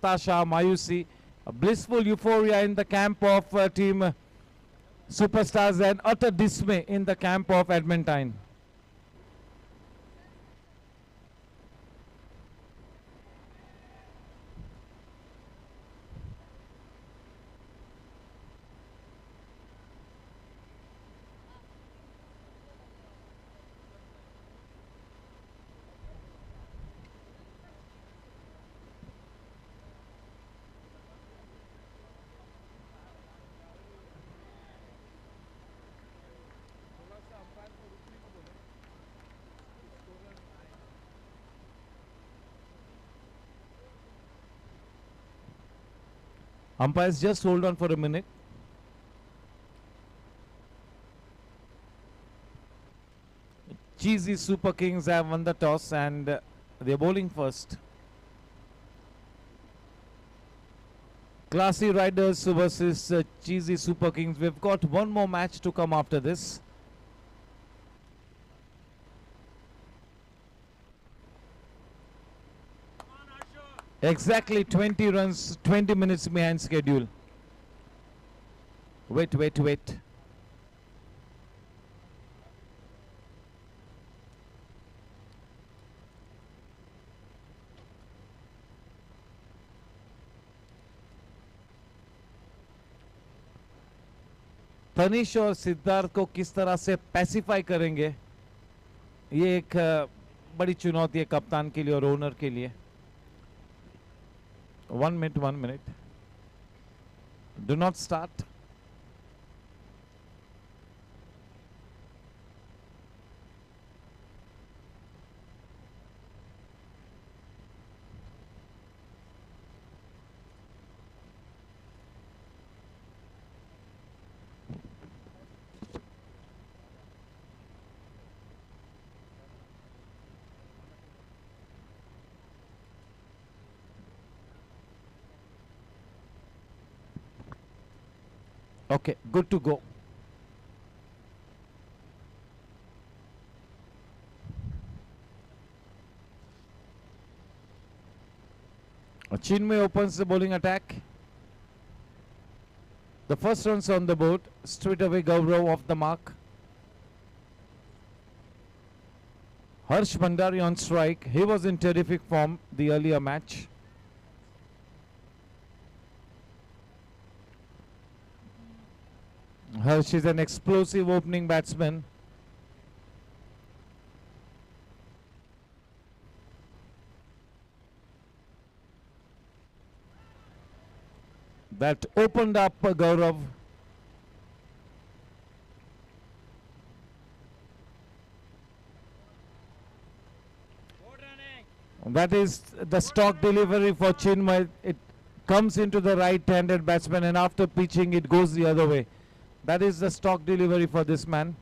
Hatasha, Mayusi, a blissful euphoria in the camp of team Superstars and utter dismay in the camp of Adamantine. Umpires, just hold on for a minute. Cheesy Super Kings have won the toss and they're bowling first. Classy Riders versus Cheesy Super Kings. We've got one more match to come after this. Exactly 20 runs, 20 minutes behind schedule. Wait. Tanish और सिद्धार्थ को किस तरह से pacify करेंगे, ये एक बड़ी चुनौती है कप्तान के लिए और ओनर के लिए. 1 minute. Do not start. Okay, good to go. Chinmay opens the bowling attack. The first runs on the board. Straight away Gaurav off the mark. Harsh Bhandari on strike. He was in terrific form the earlier match. Harsh is an explosive opening batsman. That opened up Gaurav. That is the stock delivery for Chinmay. It comes into the right-handed batsman and after pitching it goes the other way. That is the stock delivery for this man.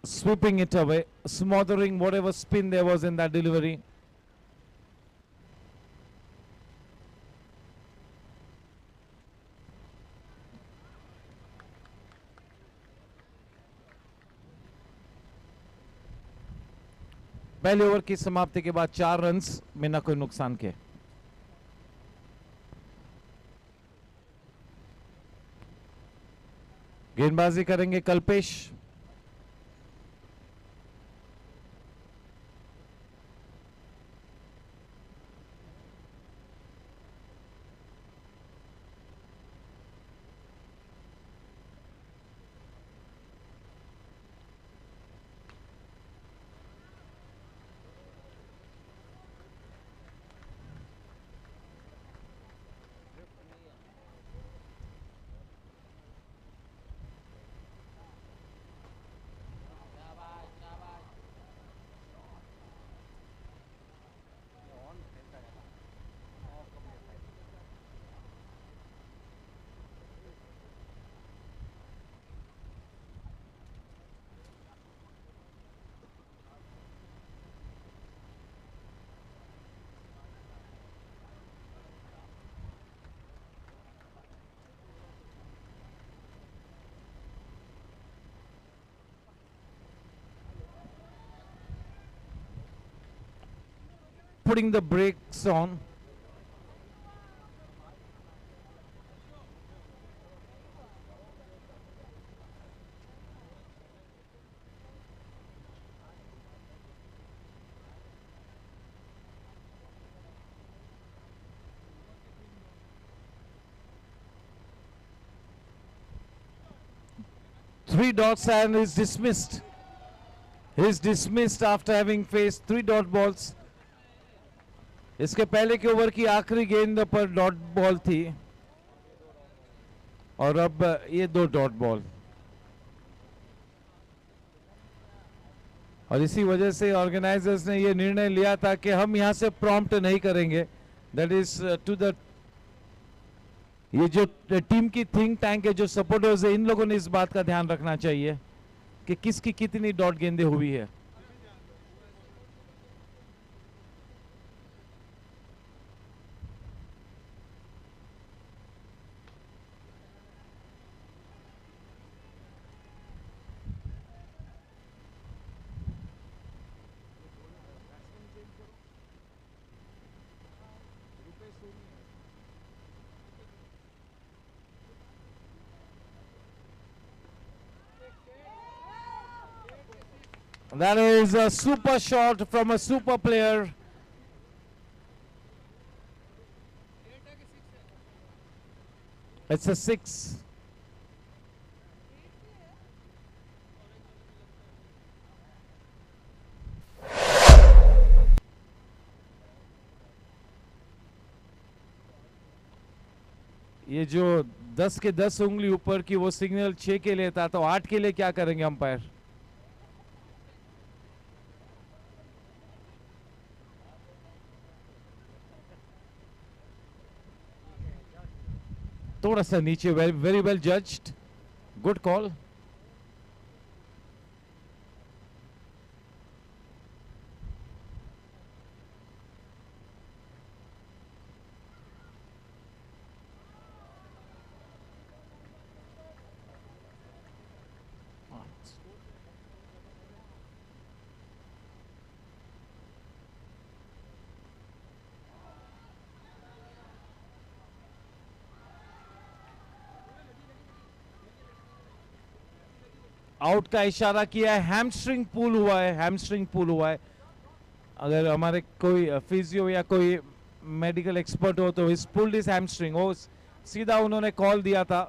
Sweeping it away, smothering whatever spin there was in that delivery. पहले over की समाप्ति के बाद 4 runs बिना कोई नुकसान के. गेंदबाजी करेंगे Kalpesh. putting the brakes on. Three dots and is dismissed. He is dismissed after having faced 3 dot balls. इसके पहले के ओवर की आखिरी गेंद पर डॉट बॉल थी और अब ये 2 डॉट बॉल, और इसी वजह से ऑर्गेनाइजर्स ने ये निर्णय लिया था कि हम यहां से प्रॉम्प्ट नहीं करेंगे. दैट इज टू द, ये जो टीम की थिंक टैंक है, जो सपोर्टर्स है, इन लोगों ने इस बात का ध्यान रखना चाहिए कि किसकी कितनी डॉट गेंदें हुई है. That is a super shot from a super player. It's a 6. ये जो 10 के 10 उंगली ऊपर की वो सिग्नल 6 के लिए था, तो 8 के लिए क्या करेंगे अंपायर? थोड़ा सा नीचे. Very well judged, good call. Out का इशारा किया है. हैमस्ट्रिंग पुल हुआ है, हैमस्ट्रिंग पुल हुआ है. अगर हमारे कोई फिजियो या कोई मेडिकल एक्सपर्ट हो तो इस पुल्ड इज हैमस्ट्रिंग, वो सीधा उन्होंने कॉल दिया था.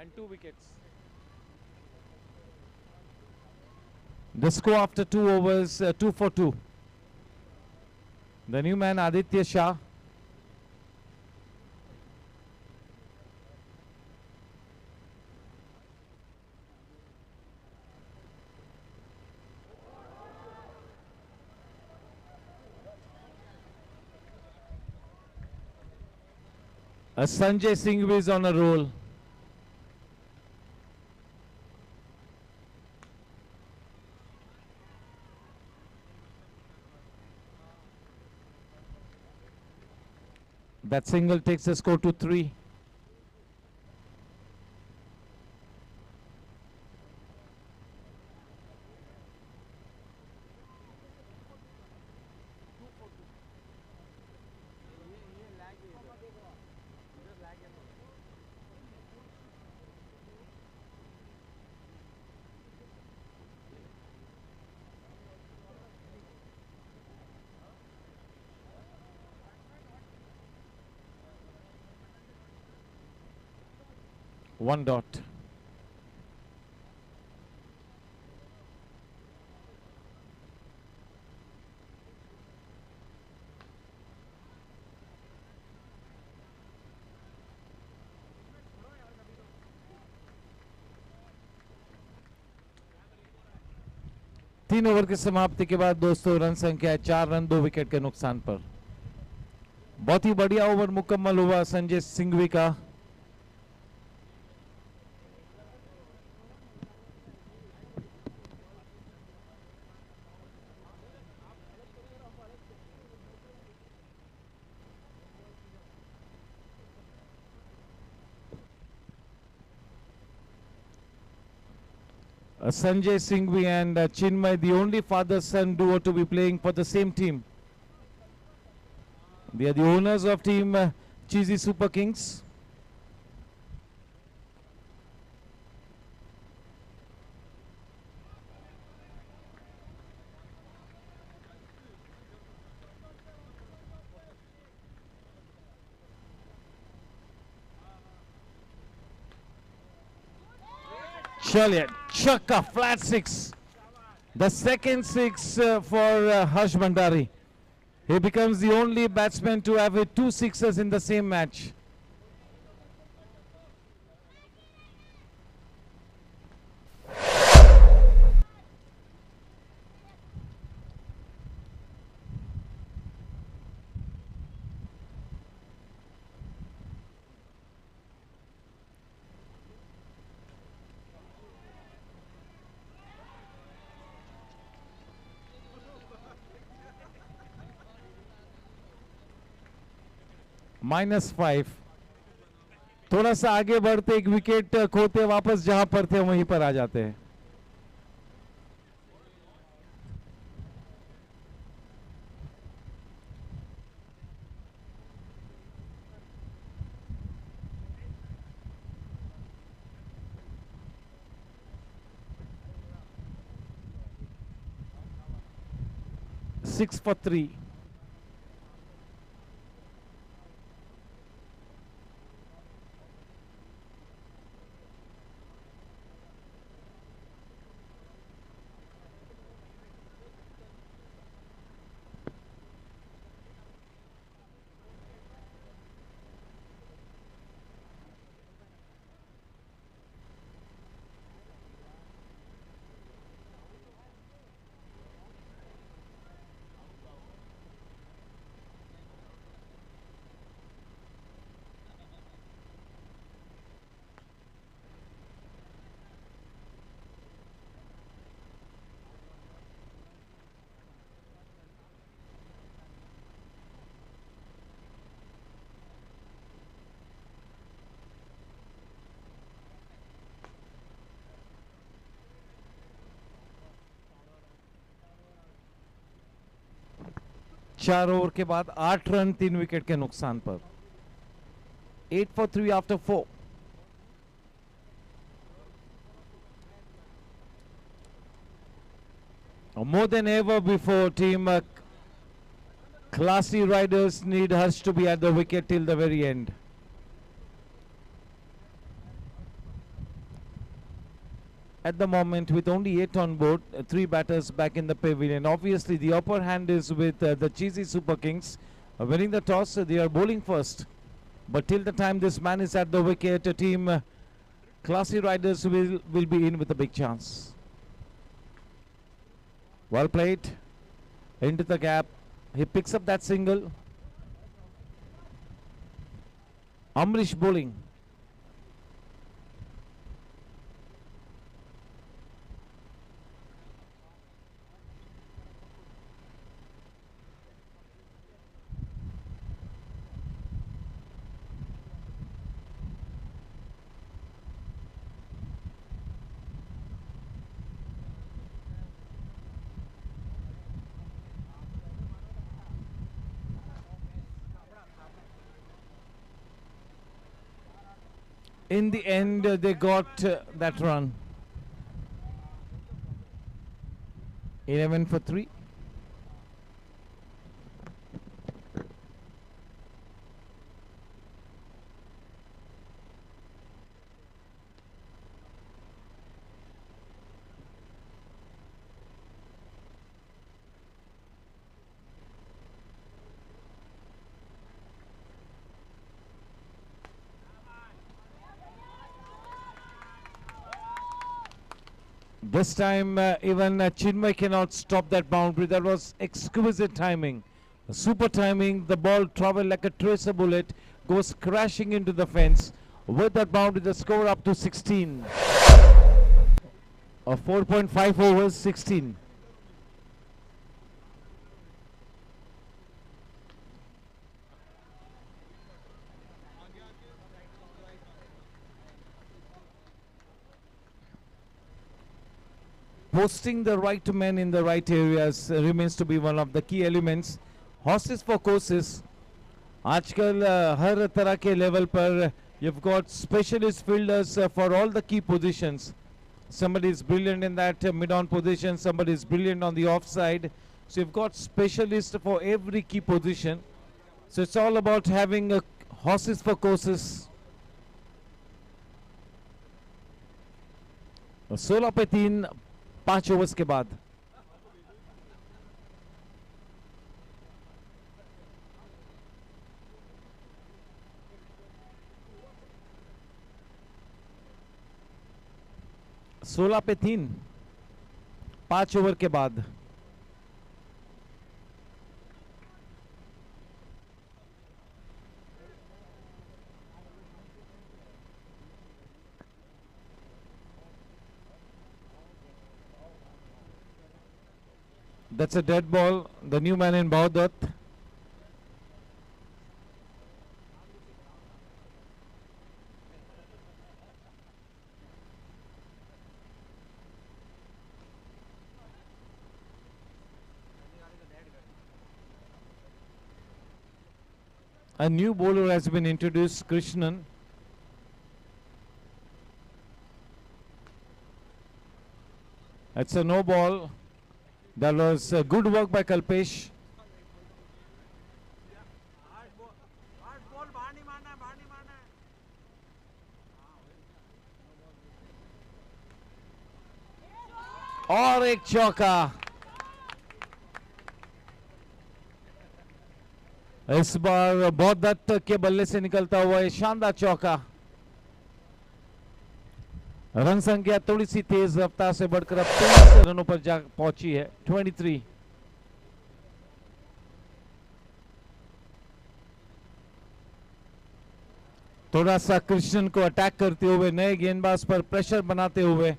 And 2 wickets. The score after 2 overs, 2 for 2. The new man Aditya Shah. Sanjay Singhvi is on a roll. That single takes the score to 3. One dot. तीन over की समाप्ति के बाद दोस्तों रन संख्या 4 रन 2 विकेट के नुकसान पर। बहुत ही बढ़िया ओवर मुकम्मल हुआ संजय सिंघवी का। Sanjay Singhvi and Chinmay, the only father-son duo to be playing for the same team. They are the owners of team Cheesy Super Kings. Surely, Chakka, flat 6. The second 6 for Harsh Bhandari. He becomes the only batsman to have hit 2 sixes in the same match. -5. थोड़ा सा आगे बढ़ते एक wicket खोते वापस जहां पर थे वहीं पर आ जाते हैं। Six for 3. चार ओवर के बाद 8 रन 3 विकेट के नुकसान पर। 8 for 3 after 4. More than ever before, team Classy Riders need Harsh to be at the wicket till the very end. At the moment, with only 8 on board, 3 batters back in the pavilion. Obviously, the upper hand is with the Cheesy Super Kings. Winning the toss, they are bowling first. But till the time this man is at the wicket, team Classy Riders will be in with a big chance. Well played. Into the gap. He picks up that single. Amrish bowling. In the end, they got that run. 11 for 3. This time even Chinmay cannot stop that boundary. That was exquisite timing. Super timing. The ball traveled like a tracer bullet, goes crashing into the fence. With that boundary, the score up to 16. 4.5 overs, 16. Posting the right men in the right areas remains to be one of the key elements. Horses for courses. आजकल हर तरह के level पर you've got specialist fielders for all the key positions. Somebody is brilliant in that mid-on position. Somebody is brilliant on the offside. So you've got specialists for every key position. So it's all about having horses for courses. 16 पे 3 5 overs के बाद. सोलह पे 3 5 over के बाद. That's a dead ball. The new man in Baudat. A new bowler has been introduced, Krishnan. It's a no ball. That was good work by Kalpesh. और एक चौका. इस बार बहुत दत्त के बल्ले से निकलता हुआ ये शानदार चौका. रन संख्या थोड़ी सी तेज रफ्तार से बढ़कर अब 23 रनों पर जा पहुंची है. 23. थोड़ा सा कृष्णन को अटैक करते हुए, नए गेंदबाज पर प्रेशर बनाते हुए.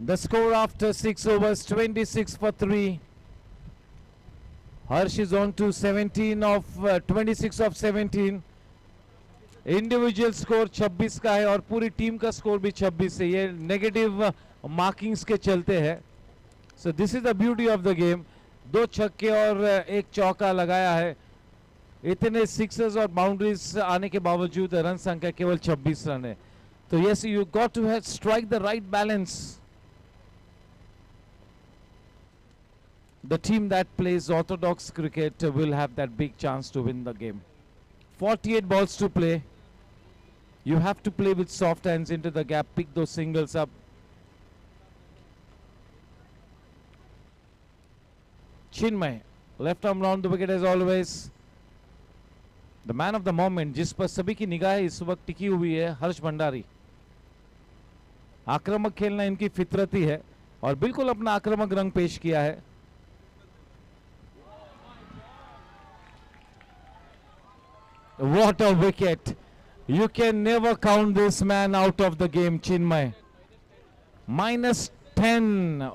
The score after 6 overs, 26 for 3. Harsh is on to 17 of 26 of 17. Individual score 26 का है और पूरी टीम का स्कोर भी 26 है. ये नेगेटिव मार्किंग्स के चलते हैं. So this is the beauty of the game. 2 छक्के और 1 चौका लगाया है। इतने सिक्सेस और बाउंड्रीज आने के बावजूद रन संख्या केवल 26 रन है। तो yes, you got to strike the right balance. The team that plays orthodox cricket will have that big chance to win the game. 48 balls to play. You have to play with soft hands into the gap, pick those singles up. Chinmay, left arm round the wicket as always. The man of the moment, जिस पर सभी की निगाहें इस वक्त टिकी हुई है, हर्ष भंडारी। आक्रामक खेलना इनकी फितरत ही है और बिल्कुल अपना आक्रामक रंग पेश किया है। What a wicket! You can never count this man out of the game, Chinmay. -10.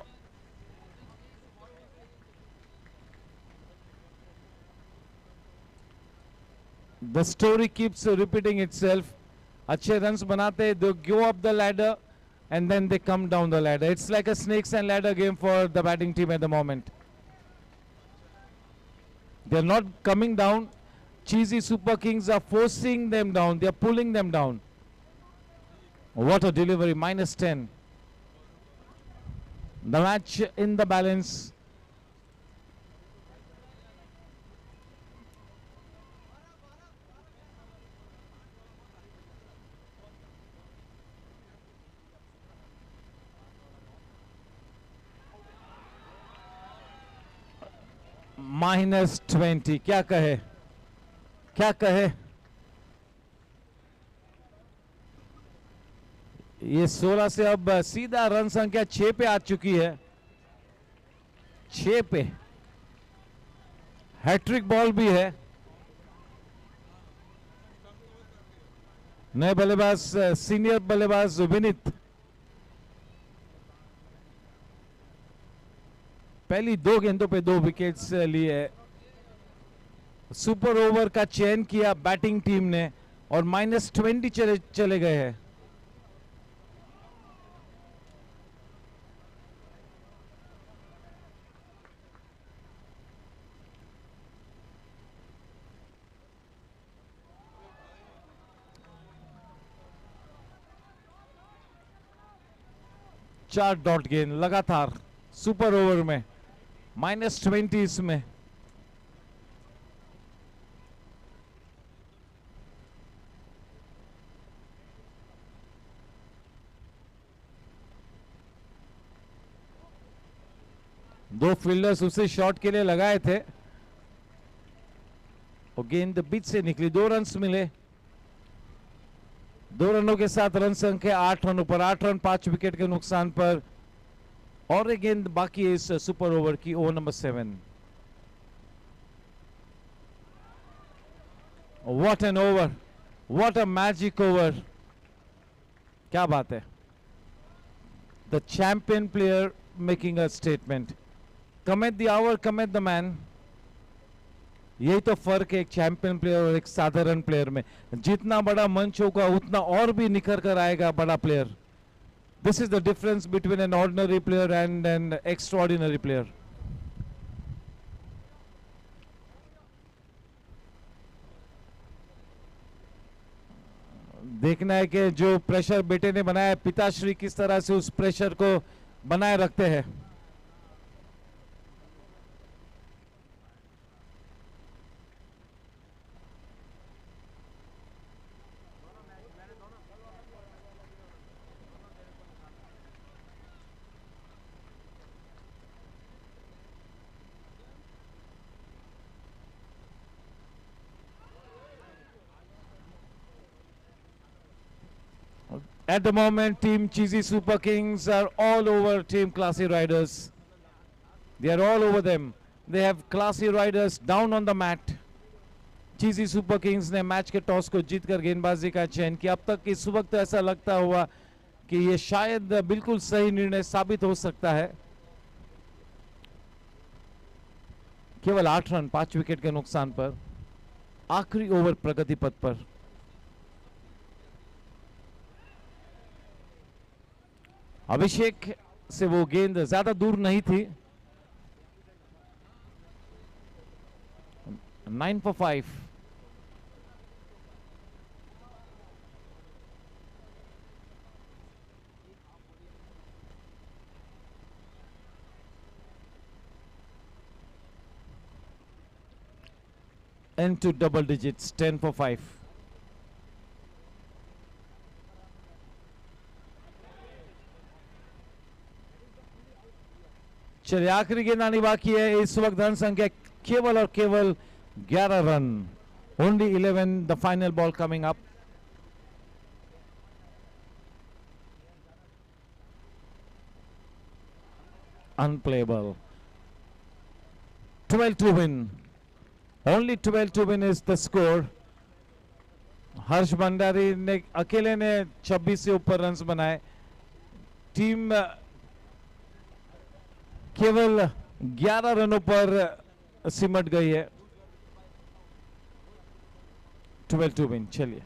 The story keeps repeating itself. अच्छे runs बनाते, they go up the ladder and then they come down the ladder. It's like a snakes and ladder game for the batting team at the moment. They're not coming down. Cheesy Super Kings are forcing them down. They are pulling them down. What a delivery, -10. The match in the balance. -20. क्या कहे, क्या कहे। ये 16 से अब सीधा run संख्या 6 पे आ चुकी है। 6 पे हैट्रिक बॉल भी है। नए बल्लेबाज, सीनियर बल्लेबाज विनीत पहली 2 गेंदों पे 2 विकेट्स लिए। सुपर ओवर का चयन किया बैटिंग टीम ने और -20 चले गए हैं। चार डॉट गेंद लगातार सुपर ओवर में, -20 इसमें। दो फील्डर्स उसे शॉट के लिए लगाए थे और गेंद बीच से निकली। 2 रन्स मिले। 2 रनों के साथ रन संख्या 8 रनों पर, 8 रन 5 विकेट के नुकसान पर। और एक गेंद बाकी है इस सुपर ओवर की, over number 7। What an over, what a magic over, क्या बात है। The champion player making a statement. Come at the hour, come at the man. यही तो फर्क है एक चैंपियन प्लेयर और एक साधारण प्लेयर में। जितना बड़ा मंच होगा उतना और भी निखर कर आएगा बड़ा player. This is the difference between an ordinary player and N extraordinary player. देखना है कि जो प्रेशर बेटे ने बनाया, पिताश्री किस तरह से उस प्रेशर को बनाए रखते हैं। At the moment, Team Cheesy Super Kings are all over Team Classy Riders. They are all over them. They have Classy Riders down on the mat. Cheesy Super Kings ने मैच के toss को जीतकर गेंदबाजी का चयन किया। अब तक इस वक्त ऐसा लगता हुआ कि ये शायद बिल्कुल सही निर्णय साबित हो सकता है। केवल 8 रन 5 विकेट के नुकसान पर, आखिरी ओवर प्रगति पथ पर। अभिषेक से वो गेंद ज्यादा दूर नहीं थी। 9 for 5. Into double digits, 10 for 5. चलिए आखिरी गेंद आनी बाकी है। इस वक्त रन संख्या केवल और केवल 11 run. Only 11, the final ball coming up. Unplayable. 12 to win. Only 12 to win is the score. हर्ष भंडारी ने अकेले ने 26 से ऊपर रन्स बनाए। टीम केवल 11 रनों पर सिमट गई है। 12 to win। चलिए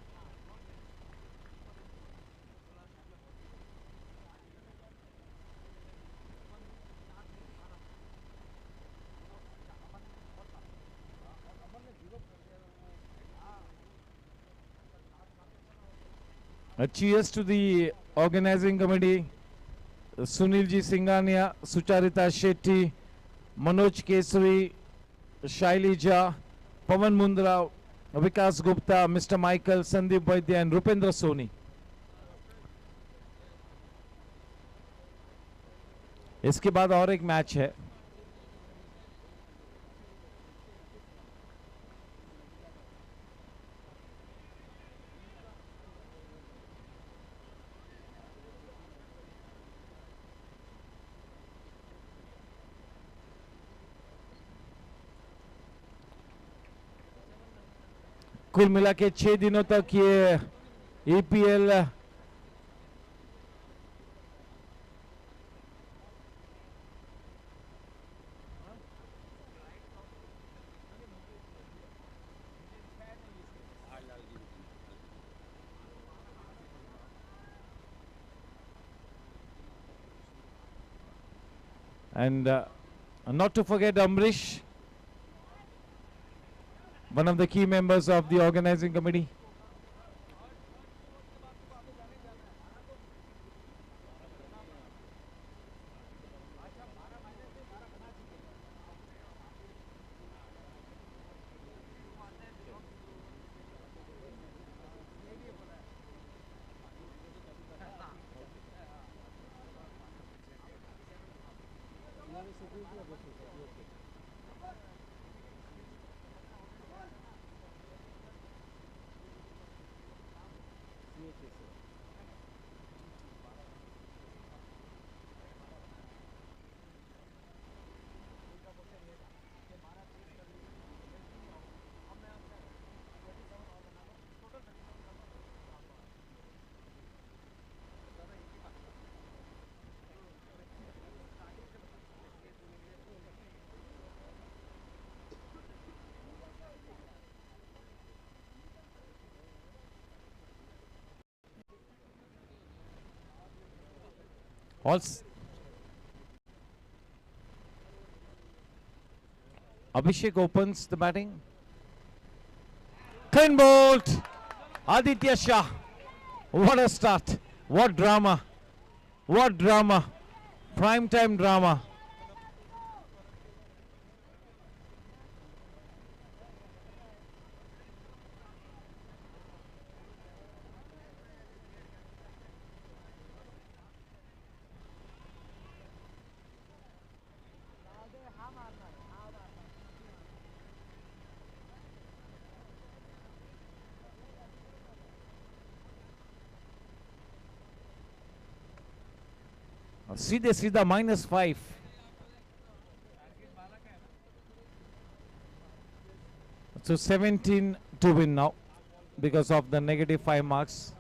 cheers to the organizing committee, Sunil Ji Singhania, Sucharita Shetty, Manoj Kesari, Shaili Jha, Pawan Mundra, Vikas Gupta, Mr. Michael, Sandeep Vaidya and Rupendra Soni. इसके बाद और एक मैच है। कुल मिला के 6 दिनों तक ये EPL and not to forget Amrish, one of the key members of the organizing committee. Abhishek opens the batting. Clean bowled. Aditya Shah. What a start. What drama. What drama. Prime time drama. सीधे सीधा -5. So 17 to win now because of the -5 marks.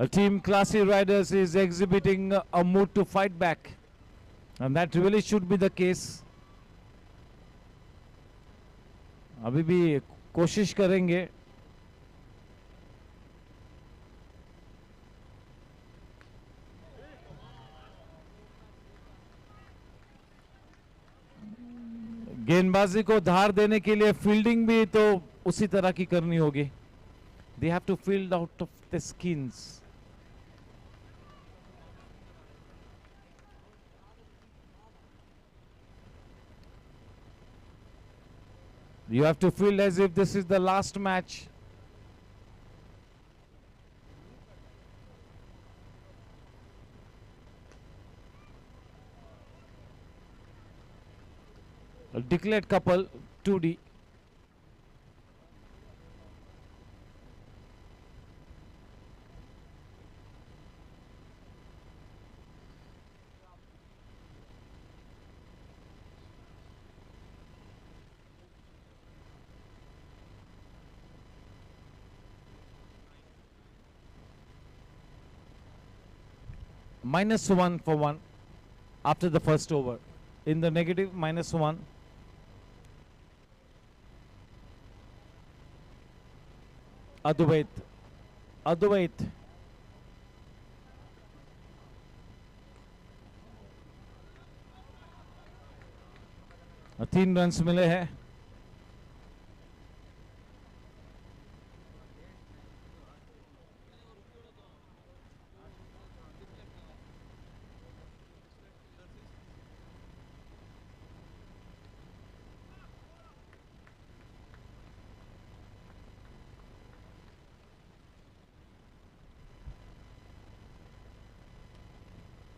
Team Classy Riders is exhibiting a mood to fight back, and that really should be the case. अभी भी कोशिश करेंगे. गेंदबाजी को धार देने के लिए फील्डिंग भी तो उसी तरह की करनी होगी. They have to field out of the skins. You have to feel as if this is the last match. A declared couple, 2D. -1 for 1 after the first over. In the negative, -1. Advait. 3 runs मिले हैं.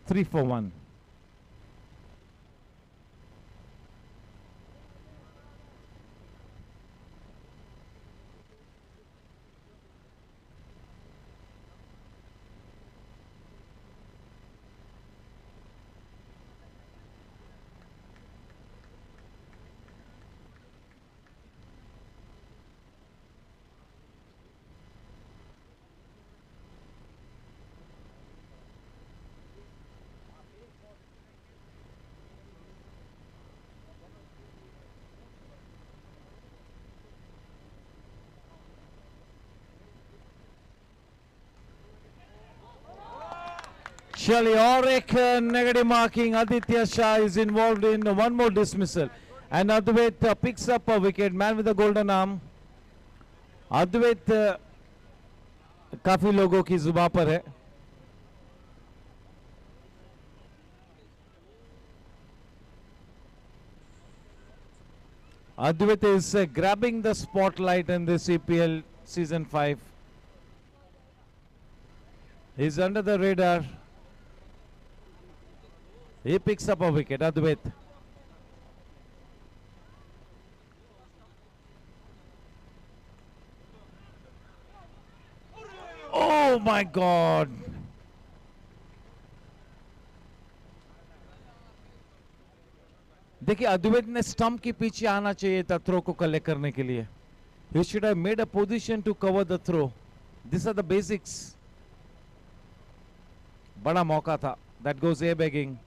Three for 1. Surely Auric negative marking. Aditya Shah is involved in one more dismissal. And Advait picks up a wicket. Man with the golden arm. Advait काफी लोगों की जुबान पर है. Advait is grabbing the spotlight in this EPL season 5. He's under the radar. He picks up a wicket, Advait. Oh my God. देखिए अद्वैत ने stump के पीछे आना चाहिए था थ्रो को कलेक्ट करने के लिए. He should have made a position to cover the throw. These are the basics. बड़ा मौका था. That goes air begging.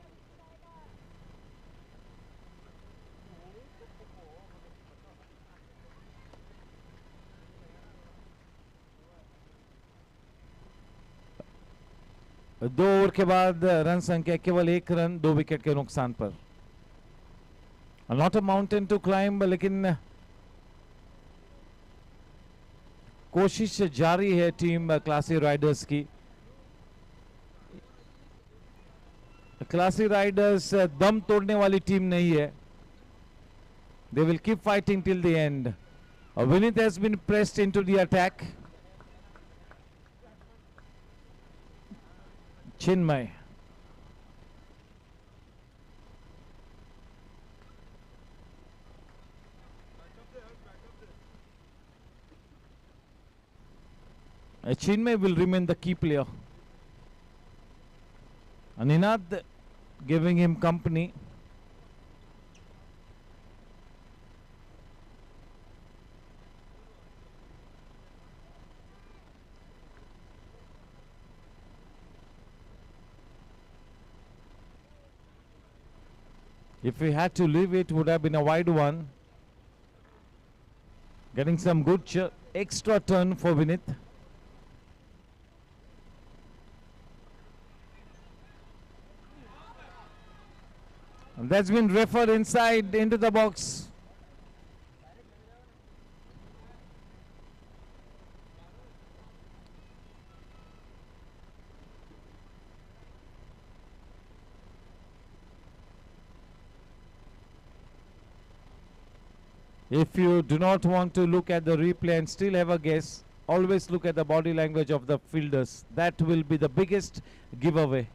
दो ओवर के बाद रन संख्या केवल 1 रन 2 विकेट के नुकसान पर. Not a mountain to climb, लेकिन कोशिश जारी है टीम क्लासी राइडर्स की. क्लासी राइडर्स दम तोड़ने वाली टीम नहीं है. They will keep fighting till the end. Vineet has been pressed into the attack. Chinmay. Chinmay will remain the key player. And Ninad giving him company. If he had to leave it, would have been a wide one. Getting some good extra turn for Vinith. And that's been referred inside into the box. If you do not want to look at the replay and still have a guess, always look at the body language of the fielders. That will be the biggest giveaway.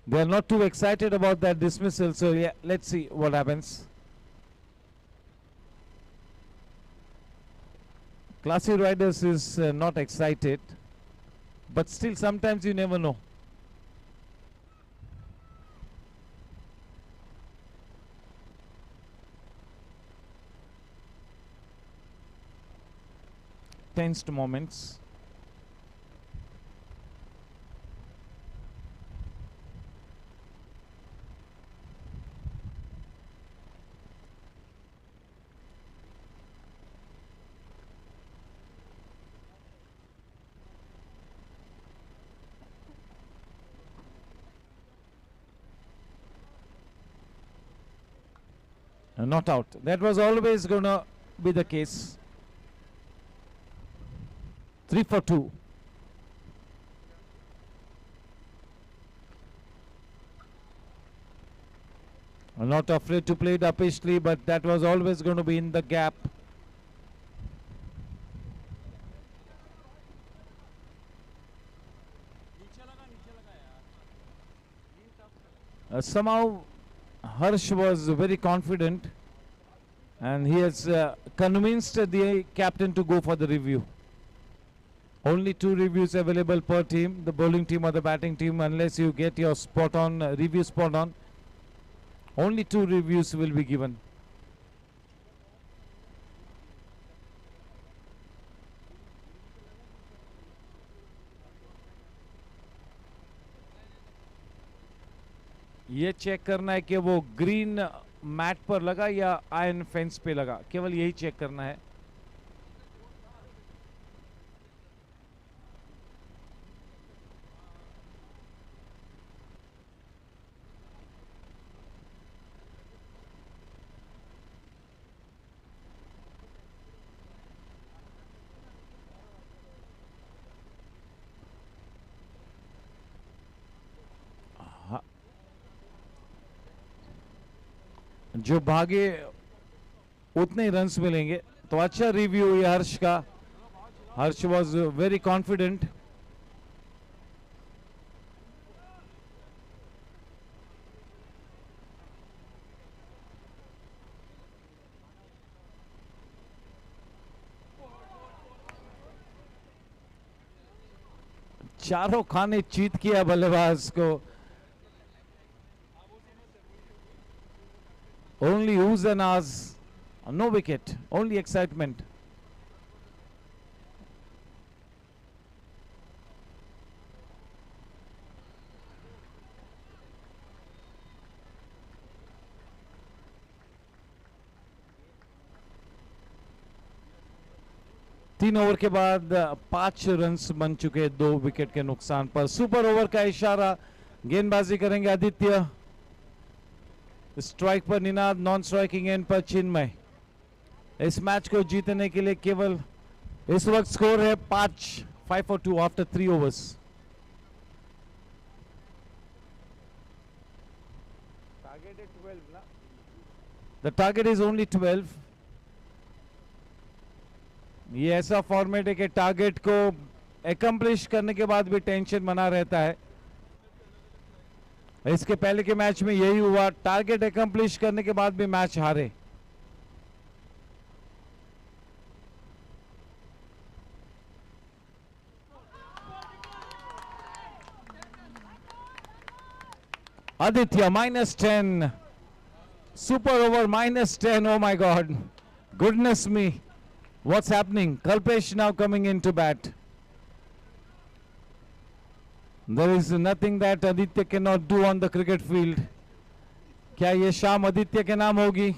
They are not too excited about that dismissal, so yeah, let's see what happens. Classy Riders is not excited, but still sometimes you never know. Tensed moments. Not out. That was always going to be the case. 3 for 2. I'm not afraid to play it uppishly, but that was always going to be in the gap. Somehow Harsh was very confident and he has convinced the captain to go for the review. Only 2 reviews available per team, the bowling team or the batting team, unless you get your spot on, review spot on. Only 2 reviews will be given. ये check करना है कि वो green mat पर लगा या iron fence पे लगा, केवल यही चेक करना है. जो भागे उतने ही रन्स मिलेंगे. तो अच्छा रिव्यू ये हर्ष का. हर्ष वाज वेरी कॉन्फिडेंट. चारों खाने चीत किया बल्लेबाज को. Only oohs and ahs, no wicket, only excitement. तीन ओवर के बाद 5 रन्स बन चुके 2 विकेट के नुकसान पर. सुपर ओवर का इशारा. गेंदबाजी करेंगे आदित्य. स्ट्राइक पर निनाद, नॉन स्ट्राइकिंग एंड पर चिन्मय. इस मैच को जीतने के लिए केवल इस वक्त स्कोर है 5 for 2 after 3 overs. The target is only 12. ये ऐसा फॉर्मेट है कि टारगेट को एकम्प्लिश करने के बाद भी टेंशन बना रहता है. इसके पहले के मैच में यही हुआ. टारगेट एकम्प्लिश करने के बाद भी मैच हारे. Aditya -10. Super over -10. Oh my God. Goodness me. What's happening? Kalpesh now coming in to bat. There is nothing that Aditya cannot do on the cricket field. क्या ये शाम आदित्य के नाम होगी?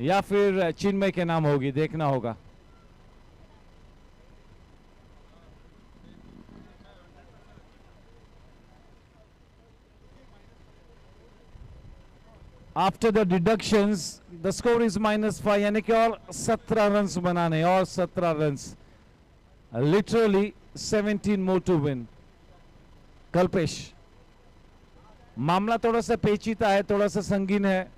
या फिर चिन्मय के नाम होगी, देखना होगा। After the deductions the score is -5, यानी कि और 17 रन्स बनाने, और 17 runs, literally 17 more to win. Kalpesh, मामला थोड़ा सा पेचीदा है, थोड़ा सा संगीन है।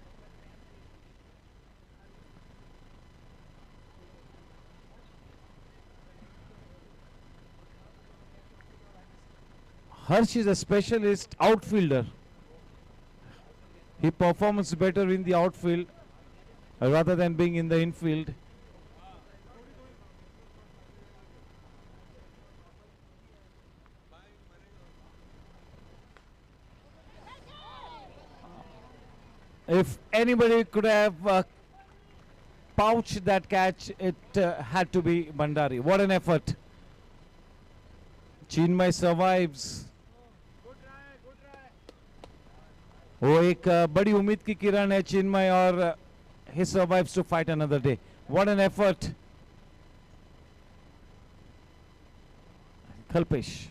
Harsh is a specialist outfielder. He performs better in the outfield rather than being in the infield. If anybody could have pouched that catch, it had to be Bhandari. What an effort. Chinmay survives. वो एक बड़ी उम्मीद की किरण है चिन्मय, और he survives to fight another day. What an effort. Kalpesh.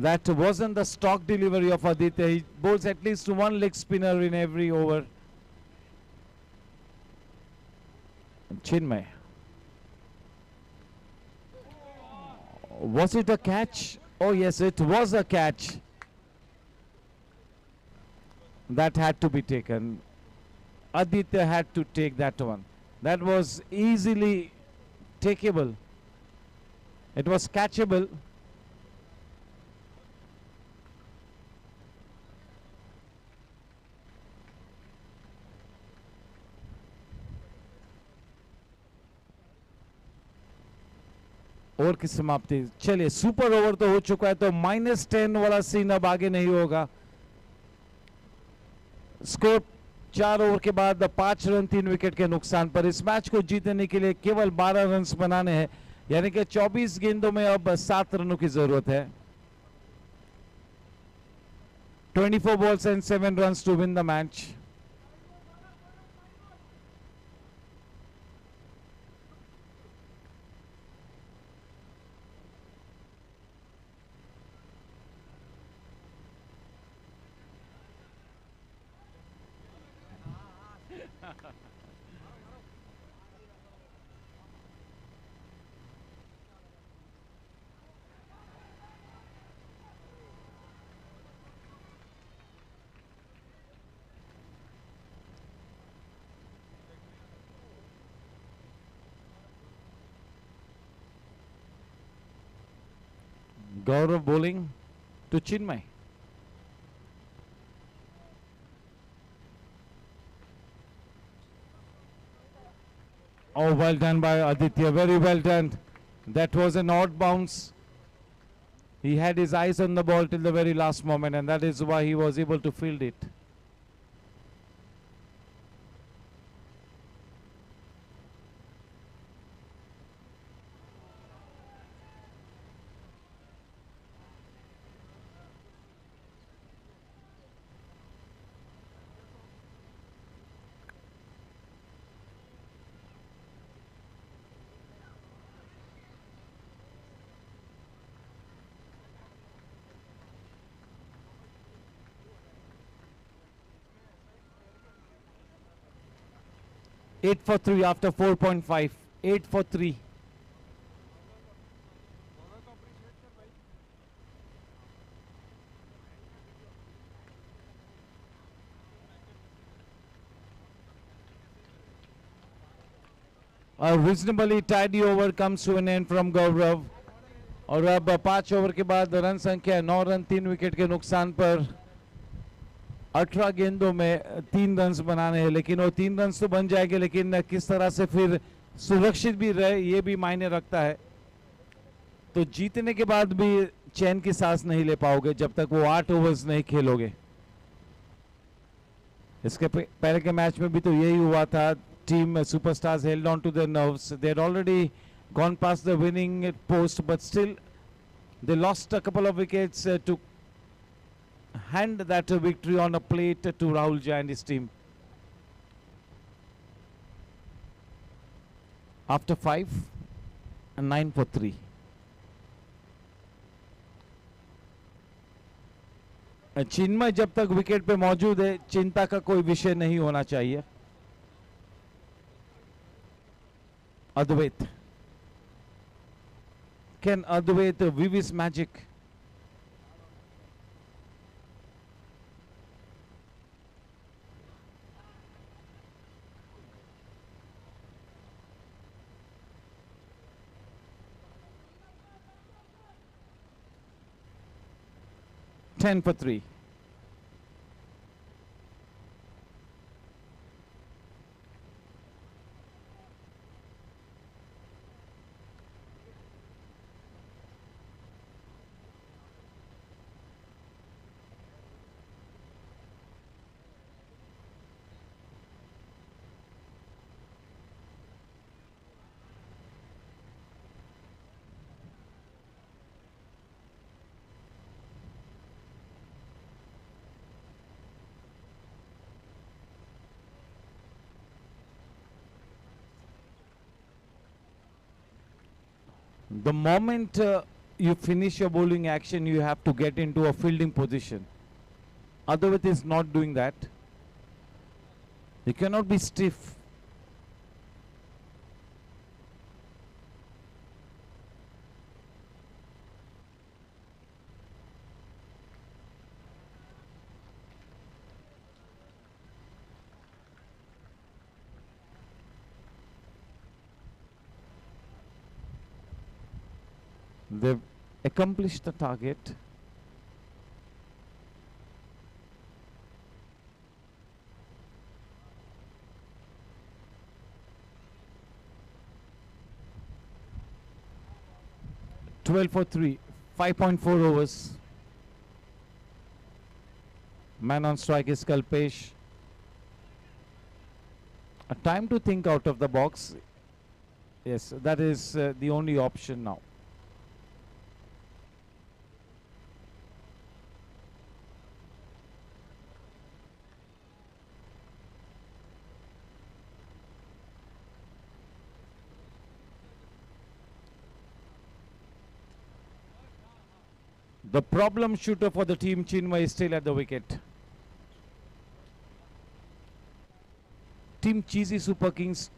That wasn't the stock delivery of Aditya. He bowls at least one leg spinner in every over. Chinmay. Was it a catch? Oh yes, it was a catch. That had to be taken. Aditya had to take that one. That was easily takeable. It was catchable. Over की समाप्ति। चलिए, super over तो हो चुका है, तो -10 वाला scene अब आगे नहीं होगा। स्कोर 4 ओवर के बाद 5 रन 3 विकेट के नुकसान पर। इस मैच को जीतने के लिए केवल 12 रन बनाने हैं, यानी कि 24 गेंदों में अब 7 रनों की जरूरत है। 24 balls and 7 runs to win the match. Gaurav bowling to Chinmay. Oh, well done by Aditya, very well done. That was an odd bounce. He had his eyes on the ball till the very last moment, and that is why he was able to field it. Eight for 3 after 4.5. 8 for 3. A reasonably tidy over comes to an end from Gaurav. और अब 5 over के बाद run संख्या 9 run 3 wicket के नुकसान पर 18 गेंदों में 3 रन बनाने हैं, लेकिन वो 3 रन तो बन जाएंगे, लेकिन किस तरह से फिर सुरक्षित भी रहे ये भी मायने रखता है। तो जीतने के बाद भी चैन की सांस नहीं ले पाओगे जब तक वो 8 ओवर्स नहीं खेलोगे। इसके पहले के मैच में भी तो यही हुआ था। Team superstars held on to their nerves, they had already gone past the winning post, but still they lost a couple of wickets to hand that victory on a plate to Rahul Jha and his team. After 5 and 9 for 3. चिन्मय जब तक wicket पे मौजूद है चिंता का कोई विषय नहीं होना चाहिए। अद्वैत, can Advait weave his magic? Ten for 3. The moment you finish your bowling action, you have to get into a fielding position. Advait is not doing that. You cannot be stiff. They've accomplished the target. Twelve for 3, 5.4 overs. Man on strike is Kalpesh. A time to think out of the box. Yes, that is the only option now. The problem shooter for the team, Chinmay, is still at the wicket. Team Cheesy Super Kings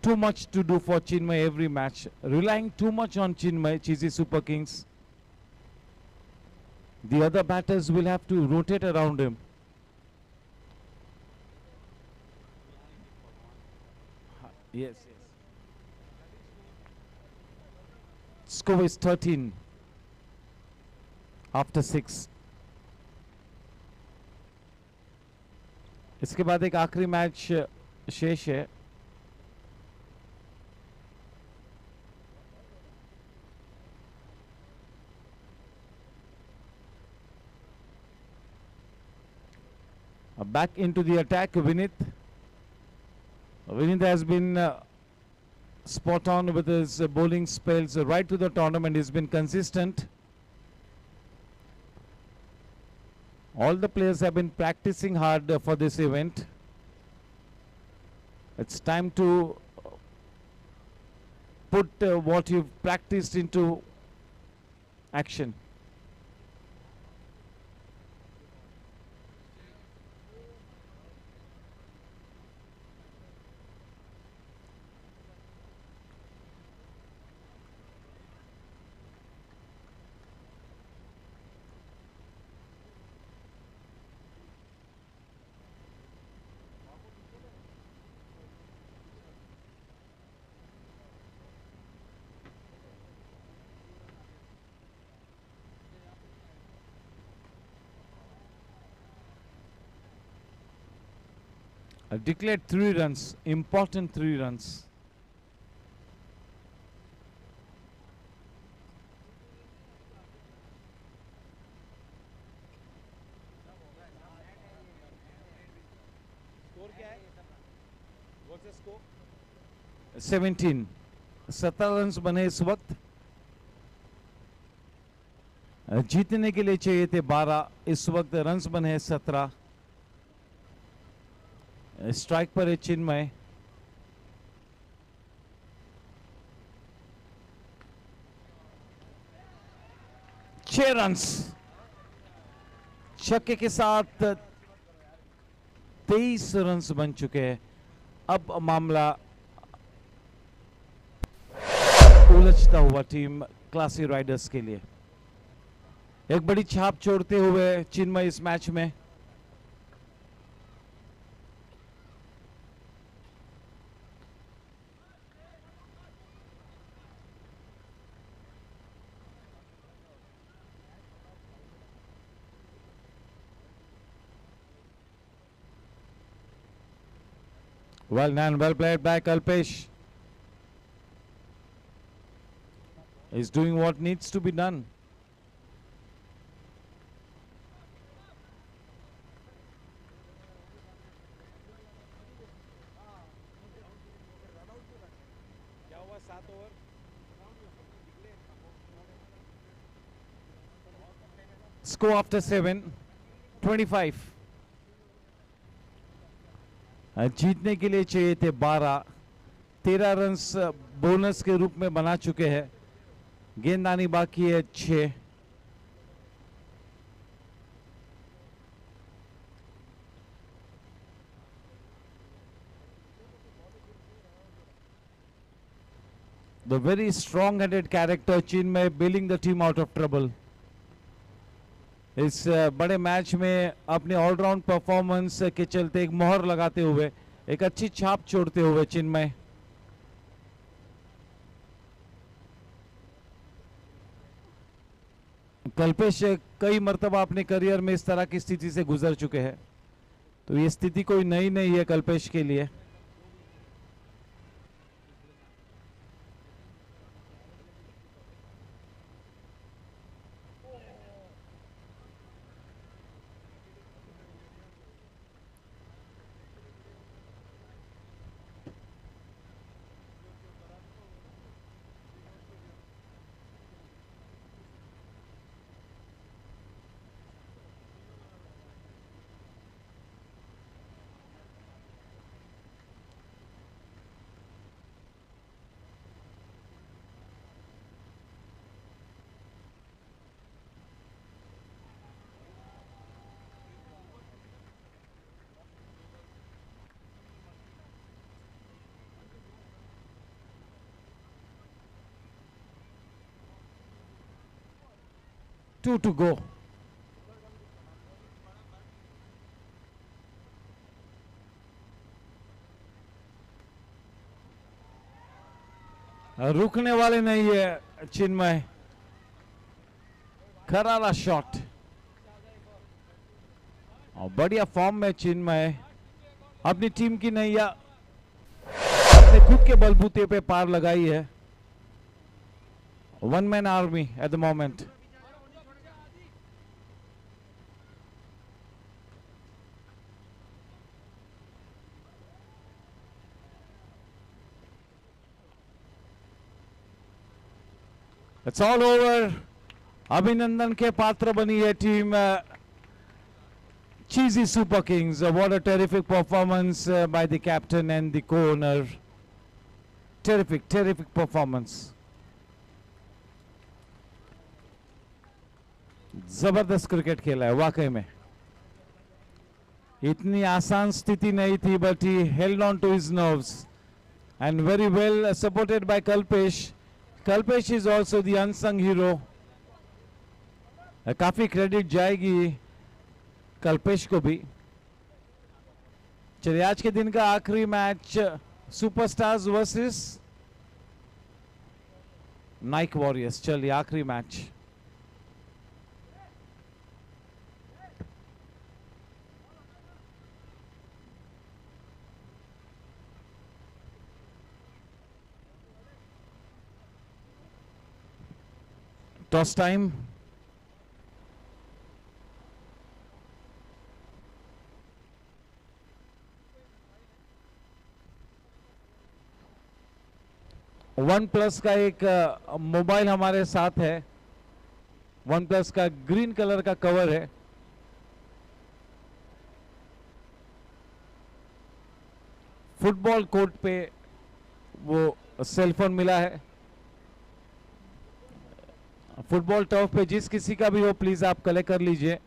too much to do for Chinmay every match. Relying too much on Chinmay, Cheesy Super Kings. The other batters will have to rotate around him. Yes. Score is 13 after 6. इसके बाद एक आखिरी match शेष है। Back into the attack, Vinith. Vinith has been spot on with his bowling spells right to the tournament. He's been consistent. All the players have been practicing hard for this event. It's time to put what you've practiced into action. Declared 3 runs, important 3 runs. 17 run बने इस वक्त। जीतने के लिए चाहिए थे 12, इस वक्त रन्स बने 17। स्ट्राइक पर है चिन्मय। छह रन्स छक्के के साथ 23 रन्स बन चुके हैं। अब मामला उलझता हुआ टीम क्लासी राइडर्स के लिए। एक बड़ी छाप छोड़ते हुए चिन्मय इस मैच में। Well done, well played by Kalpesh. He's doing what needs to be done. Score after 7, 25. जीतने के लिए चाहिए थे 12, 13 रन्स बोनस के रूप में बना चुके हैं। गेंद आनी बाकी है 6। The very strong-headed character Chinmay bailing the team out of trouble. इस बड़े मैच में अपने ऑलराउंड परफॉर्मेंस के चलते एक मोहर लगाते हुए, एक अच्छी छाप छोड़ते हुए चिन्मय कल्पेश कई मर्तबा अपने करियर में इस तरह की स्थिति से गुजर चुके हैं, तो ये स्थिति कोई नई नहीं है कल्पेश के लिए। Two to go. रुकने वाले नहीं है चिन्मय। करारा शॉट और बढ़िया फॉर्म में चिन्मय अपनी टीम की नैया अपने खुद के बलबूते पे पार लगाई है। One man army at the moment. It's all over. अभिनंदन के पात्र बनी है team Cheesy Super Kings. What a terrific performance by the captain and the co-owner. Terrific, terrific performance. जबरदस्त क्रिकेट खेला है वाकई में। इतनी आसान स्थिति नहीं थी, but he held on to his nerves and very well supported by Kalpesh. Kalpesh is also the unsung hero. काफी क्रेडिट जाएगी कल्पेश को भी। चलिए आज के दिन का आखिरी match superstars versus Naik warriors. चलिए आखिरी match. Toss time. One plus का एक मोबाइल हमारे साथ है। वन प्लस का ग्रीन कलर का कवर है। फुटबॉल कोर्ट पे वो सेलफोन मिला है। फुटबॉल टर्फ पे जिस किसी का भी हो प्लीज आप कलेक्ट कर लीजिए।